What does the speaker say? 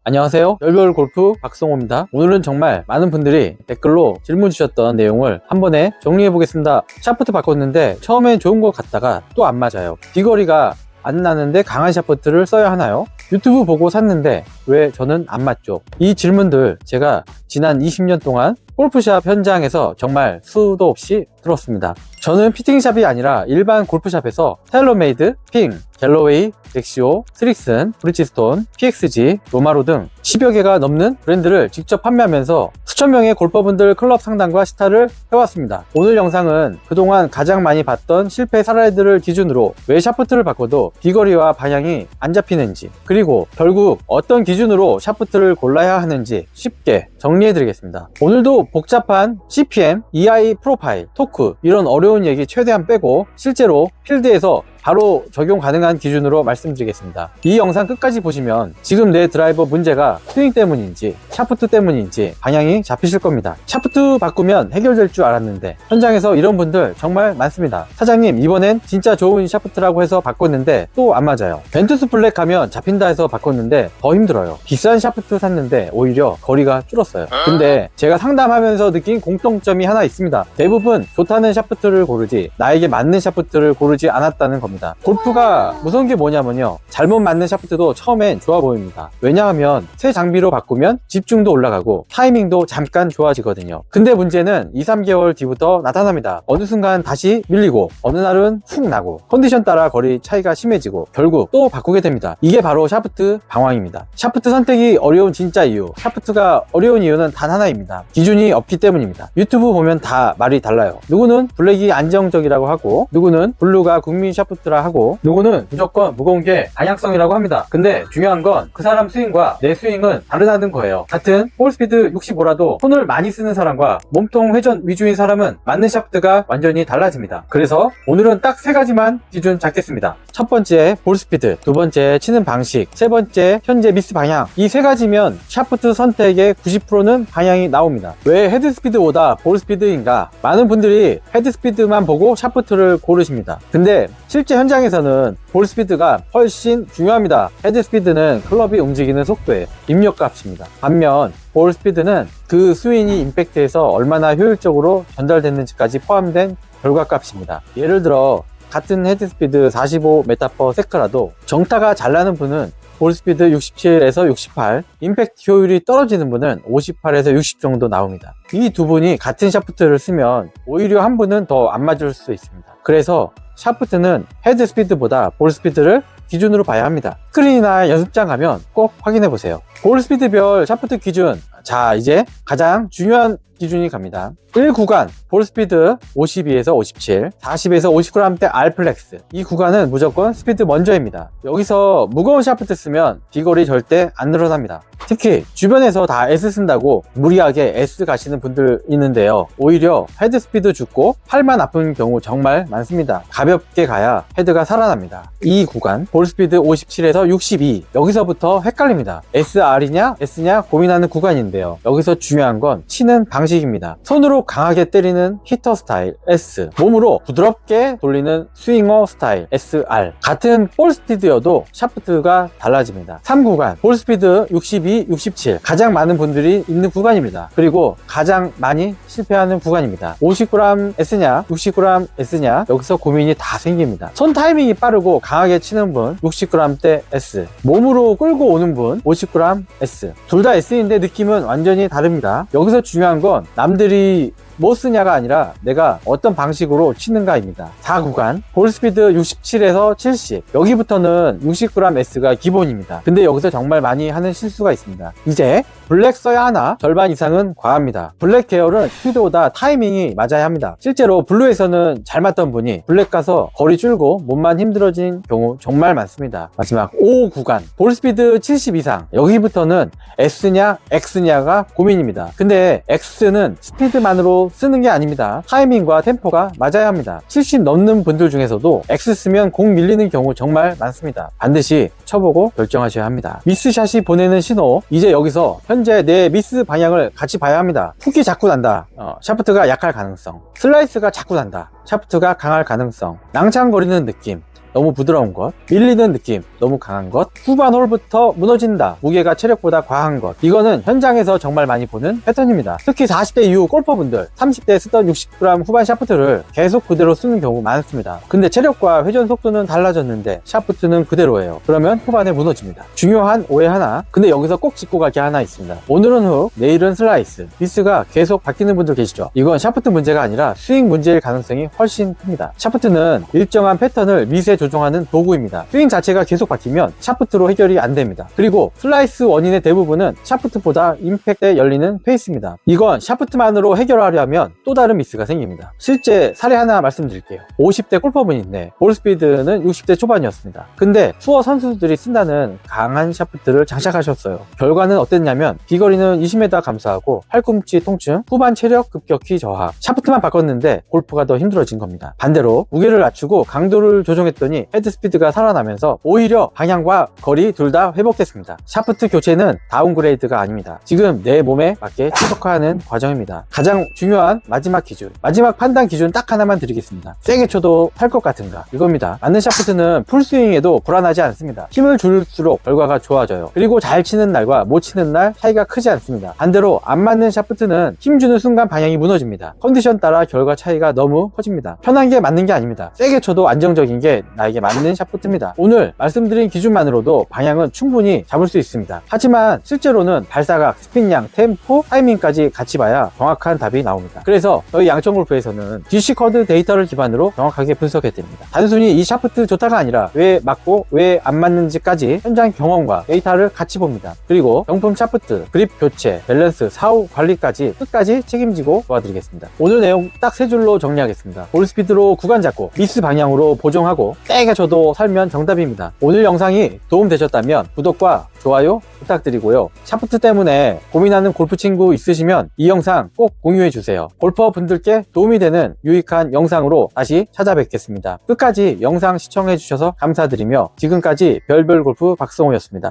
안녕하세요. 열별 골프 박성호입니다. 오늘은 정말 많은 분들이 댓글로 질문 주셨던 내용을 한 번에 정리해 보겠습니다. 샤프트 바꿨는데 처음엔 좋은 것 같다가 또 안 맞아요. 비거리가 안 나는데 강한 샤프트를 써야 하나요? 유튜브 보고 샀는데 왜 저는 안 맞죠? 이 질문들 제가 지난 20년 동안 골프샵 현장에서 정말 수도 없이 들었습니다. 저는 피팅샵이 아니라 일반 골프샵에서 테일러메이드, 핑, 갤러웨이, 렉시오, 스릭슨, 브리지스톤, PXG, 로마로 등 10여 개가 넘는 브랜드를 직접 판매하면서 수천 명의 골퍼분들 클럽 상담과 시타를 해왔습니다. 오늘 영상은 그동안 가장 많이 봤던 실패 사례들을 기준으로 왜 샤프트를 바꿔도 비거리와 방향이 안 잡히는지, 그리고 결국 어떤 기준으로 샤프트를 골라야 하는지 쉽게 정리해드리겠습니다. 오늘도 복잡한 CPM, EI 프로파일, 토크 이런 어려운 얘기 최대한 빼고 실제로 필드에서 바로 적용 가능한 기준으로 말씀드리겠습니다. 이 영상 끝까지 보시면 지금 내 드라이버 문제가 스윙 때문인지 샤프트 때문인지 방향이 잡히실 겁니다. 샤프트 바꾸면 해결될 줄 알았는데 현장에서 이런 분들 정말 많습니다. 사장님, 이번엔 진짜 좋은 샤프트라고 해서 바꿨는데 또 안 맞아요. 벤투스 블랙 가면 잡힌다 해서 바꿨는데 더 힘들어요. 비싼 샤프트 샀는데 오히려 거리가 줄었어요. 근데 제가 상담하면서 느낀 공통점이 하나 있습니다. 대부분 좋다는 샤프트를 고르지 나에게 맞는 샤프트를 고르지 않았다는 겁니다. 골프가 무서운 게 뭐냐면요, 잘못 맞는 샤프트도 처음엔 좋아 보입니다. 왜냐하면 새 장비로 바꾸면 집중도 올라가고 타이밍도 잠깐 좋아지거든요. 근데 문제는 2-3개월 뒤부터 나타납니다. 어느 순간 다시 밀리고 어느 날은 훅 나고 컨디션 따라 거리 차이가 심해지고 결국 또 바꾸게 됩니다. 이게 바로 샤프트 방황입니다. 샤프트 선택이 어려운 진짜 이유, 샤프트가 어려운 이유는 단 하나입니다. 기준이 없기 때문입니다. 유튜브 보면 다 말이 달라요. 누구는 블랙이 안정적이라고 하고, 누구는 블루가 국민 샤프트라 하고, 누구는 무조건 무거운 게 방향성이라고 합니다. 근데 중요한 건 그 사람 스윙과 내 스윙은 다르다는 거예요. 같은 볼스피드 65라도 손을 많이 쓰는 사람과 몸통 회전 위주인 사람은 맞는 샤프트가 완전히 달라집니다. 그래서 오늘은 딱 세 가지만 기준 잡겠습니다. 첫 번째 볼스피드, 두 번째 치는 방식, 세 번째 현재 미스 방향. 이 세 가지면 샤프트 선택의 90%는 방향이 나옵니다. 왜 헤드스피드보다 볼스피드인가? 많은 분들이 헤드스피드만 보고 샤프트를 고르십니다. 근데 실제 현장에서는 볼스피드가 훨씬 중요합니다. 헤드스피드는 클럽이 움직이는 속도예요. 입력값입니다. 반면 볼스피드는 그 스윙이 임팩트에서 얼마나 효율적으로 전달됐는지까지 포함된 결과값입니다. 예를 들어 같은 헤드스피드 45m/s라도 정타가 잘 나는 분은 볼스피드 67에서 68, 임팩트 효율이 떨어지는 분은 58에서 60 정도 나옵니다. 이 두 분이 같은 샤프트를 쓰면 오히려 한 분은 더 안 맞을 수 있습니다. 그래서 샤프트는 헤드스피드보다 볼스피드를 기준으로 봐야 합니다. 스크린이나 연습장 가면 꼭 확인해 보세요. 볼스피드별 샤프트 기준, 자 이제 가장 중요한 기준이 갑니다. 1구간 볼스피드 52에서 57, 40에서 50g대 R플렉스, 이 구간은 무조건 스피드 먼저입니다. 여기서 무거운 샤프트 쓰면 비거리 절대 안 늘어납니다. 특히 주변에서 다 S 쓴다고 무리하게 S 가시는 분들 있는데요, 오히려 헤드 스피드 죽고 팔만 아픈 경우 정말 많습니다. 가볍게 가야 헤드가 살아납니다. 이 구간 볼스피드 57에서 62, 여기서부터 헷갈립니다. SR이냐 S냐 고민하는 구간인데요, 여기서 중요한 건 치는 방식입니다. 손으로 강하게 때리는 히터 스타일 S, 몸으로 부드럽게 돌리는 스윙어 스타일 SR. 같은 볼 스피드여도 샤프트가 달라집니다. 3구간 볼스피드 62, 67, 가장 많은 분들이 있는 구간입니다. 그리고 가장 많이 실패하는 구간입니다. 50g S냐 60g S냐, 여기서 고민이 다 생깁니다. 손 타이밍이 빠르고 강하게 치는 분 60g대 S, 몸으로 끌고 오는 분 50g S. 둘 다 S인데 느낌은 완전히 다릅니다. 여기서 중요한 건 남들이 뭐 쓰냐가 아니라 내가 어떤 방식으로 치는가입니다. 4구간 볼스피드 67에서 70, 여기부터는 60g S가 기본입니다. 근데 여기서 정말 많이 하는 실수가 있습니다. 이제 블랙 써야 하나? 절반 이상은 과합니다. 블랙 계열은 스피드보다 타이밍이 맞아야 합니다. 실제로 블루에서는 잘 맞던 분이 블랙 가서 거리 줄고 몸만 힘들어진 경우 정말 많습니다. 마지막 5구간 볼스피드 70 이상, 여기부터는 S냐 X냐가 고민입니다. 근데 X는 스피드만으로 쓰는 게 아닙니다. 타이밍과 템포가 맞아야 합니다. 70 넘는 분들 중에서도 X 쓰면 공 밀리는 경우 정말 많습니다. 반드시 쳐보고 결정하셔야 합니다. 미스샷이 보내는 신호, 이제 여기서 현재 내 미스 방향을 같이 봐야 합니다. 훅이 자꾸 난다, 샤프트가 약할 가능성, 슬라이스가 자꾸 난다, 샤프트가 강할 가능성, 낭창거리는 느낌, 너무 부드러운 것, 밀리는 느낌 너무 강한 것, 후반 홀부터 무너진다, 무게가 체력보다 과한 것. 이거는 현장에서 정말 많이 보는 패턴입니다. 특히 40대 이후 골퍼분들 30대 쓰던 60g 후반 샤프트를 계속 그대로 쓰는 경우 많습니다. 근데 체력과 회전 속도는 달라졌는데 샤프트는 그대로예요. 그러면 후반에 무너집니다. 중요한 오해 하나, 근데 여기서 꼭 짚고 갈 게 하나 있습니다. 오늘은 훅, 내일은 슬라이스, 미스가 계속 바뀌는 분들 계시죠? 이건 샤프트 문제가 아니라 스윙 문제일 가능성이 훨씬 큽니다. 샤프트는 일정한 패턴을 미세 조정하는 도구입니다. 스윙 자체가 계속 바뀌면 샤프트로 해결이 안 됩니다. 그리고 슬라이스 원인의 대부분은 샤프트보다 임팩트에 열리는 페이스입니다. 이건 샤프트만으로 해결하려면 또 다른 미스가 생깁니다. 실제 사례 하나 말씀드릴게요. 50대 골퍼분인데 볼 스피드는 60대 초반이었습니다. 근데 투어 선수들이 쓴다는 강한 샤프트를 장착하셨어요. 결과는 어땠냐면 비거리는 20m 감소하고 팔꿈치 통증, 후반 체력 급격히 저하. 샤프트만 바꿨는데 골프가 더 힘들어진 겁니다. 반대로 무게를 낮추고 강도를 조정했더니 헤드 스피드가 살아나면서 오히려 방향과 거리 둘 다 회복됐습니다. 샤프트 교체는 다운그레이드가 아닙니다. 지금 내 몸에 맞게 최적화하는 과정입니다. 가장 중요한 마지막 기준, 마지막 판단 기준 딱 하나만 드리겠습니다. 세게 쳐도 탈 것 같은가, 이겁니다. 맞는 샤프트는 풀스윙에도 불안하지 않습니다. 힘을 줄수록 결과가 좋아져요. 그리고 잘 치는 날과 못 치는 날 차이가 크지 않습니다. 반대로 안 맞는 샤프트는 힘주는 순간 방향이 무너집니다. 컨디션 따라 결과 차이가 너무 커집니다. 편한 게 맞는 게 아닙니다. 세게 쳐도 안정적인 게 나에게 맞는 샤프트입니다. 오늘 말씀드린 기준만으로도 방향은 충분히 잡을 수 있습니다. 하지만 실제로는 발사각, 스핀량, 템포, 타이밍까지 같이 봐야 정확한 답이 나옵니다. 그래서 저희 양천골프에서는 DC 커드 데이터를 기반으로 정확하게 분석해드립니다. 단순히 이 샤프트 좋다가 아니라 왜 맞고 왜 안 맞는지까지 현장 경험과 데이터를 같이 봅니다. 그리고 정품 샤프트, 그립 교체, 밸런스, 사후 관리까지 끝까지 책임지고 도와드리겠습니다. 오늘 내용 딱 세 줄로 정리하겠습니다. 볼 스피드로 구간 잡고 미스 방향으로 보정하고 세게 쳐도 살면 정답입니다. 오늘 영상이 도움되셨다면 구독과 좋아요 부탁드리고요. 샤프트 때문에 고민하는 골프 친구 있으시면 이 영상 꼭 공유해 주세요. 골퍼 분들께 도움이 되는 유익한 영상으로 다시 찾아뵙겠습니다. 끝까지 영상 시청해 주셔서 감사드리며 지금까지 별별골프 박성호였습니다.